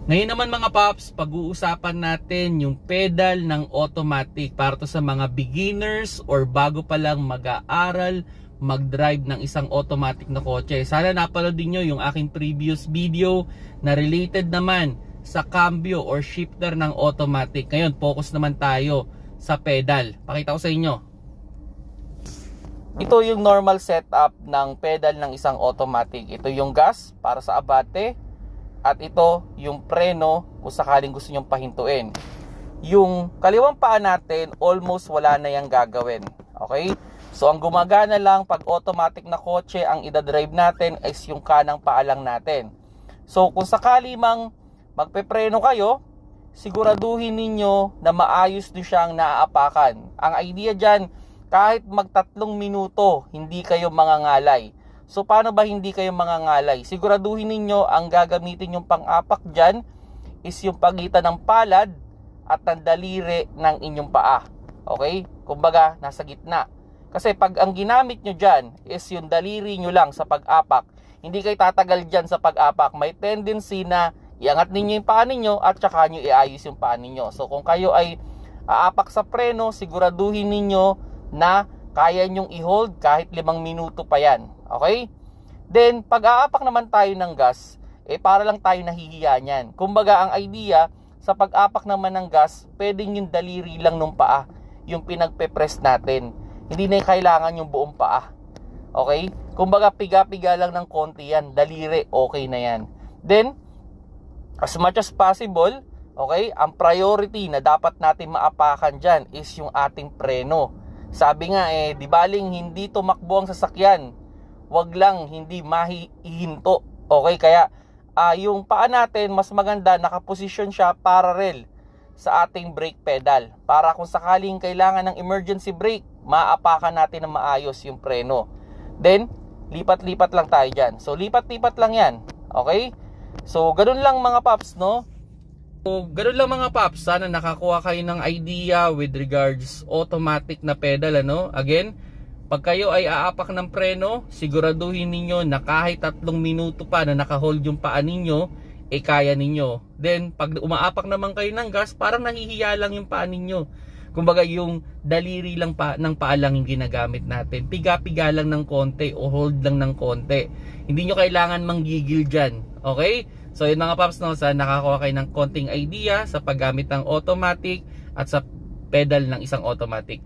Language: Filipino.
Ngayon naman mga paps, pag-uusapan natin yung pedal ng automatic para to sa mga beginners or bago pa lang mag-aaral mag-drive ng isang automatic na kotse. Sana napanood din nyo yung aking previous video na related naman sa cambio or shifter ng automatic. Ngayon, focus naman tayo sa pedal. Pakita ko sa inyo. Ito yung normal setup ng pedal ng isang automatic. Ito yung gas para sa abate. At ito yung preno kung sakaling gusto nyong pahintuin. Yung kaliwang paa natin, almost wala na yung gagawin. Okay? So ang gumagana lang pag automatic na kotse, ang idadrive natin is yung kanang paa lang natin. So kung sakali mang magpepreno kayo, siguraduhin ninyo na maayos nyo siyang naaapakan. Ang idea dyan, kahit magtatlong minuto, hindi kayo mangangalay. So paano ba hindi kayo mangangalay? Siguraduhin ninyo ang gagamitin yung pang-apak dyan is yung pagitan ng palad at ng daliri ng inyong paa. Okay? Kumbaga, nasa gitna. Kasi pag ang ginamit nyo dyan is yung daliri nyo lang sa pag-apak, hindi kayo tatagal dyan sa pag-apak. May tendency na iangat ninyo yung paa ninyo at saka nyo iayos yung paa ninyo. So kung kayo ay aapak sa preno, siguraduhin ninyo na kaya nyong i-hold kahit 5 minuto pa yan. Okay? Then, pag aapak naman tayo ng gas, para lang tayo nahihiya niyan. Kumbaga, ang idea, sa pag-apak naman ng gas, pwedeng yung daliri lang ng paa, yung pinagpe-press natin. Hindi na kailangan yung buong paa. Okay? Kumbaga, piga-piga lang ng konti yan. Daliri, okay na yan. Then, as much as possible, okay, ang priority na dapat natin maapakan dyan is yung ating preno. Sabi nga di baling hindi tumakbo ang sasakyan, wag lang hindi mahihinto. Okay, kaya yung paa natin mas maganda nakaposisyon siya parallel sa ating brake pedal para kung sakaling kailangan ng emergency brake, maapakan natin na maayos yung preno. Then, lipat-lipat lang tayo dyan. So, lipat-lipat lang yan. Okay? So, ganun lang mga paps, no? So, ganun lang mga paps, sana nakakuha kayo ng idea with regards automatic na pedal, ano? Again, pag kayo ay aapak ng preno, siguraduhin ninyo na kahit 3 minuto pa na nakahold yung paa ninyo, kaya ninyo. Then, pag umaapak naman kayo ng gas, parang nahihiya lang yung paa ninyo. Kumbaga, yung daliri lang ng paa lang yung ginagamit natin. Piga-piga lang ng konti o hold lang ng konti. Hindi nyo kailangan manggigil dyan. Okay? So yun mga paps, no, sana nakakuha kayo ng konting idea sa paggamit ng automatic at sa pedal ng isang automatic.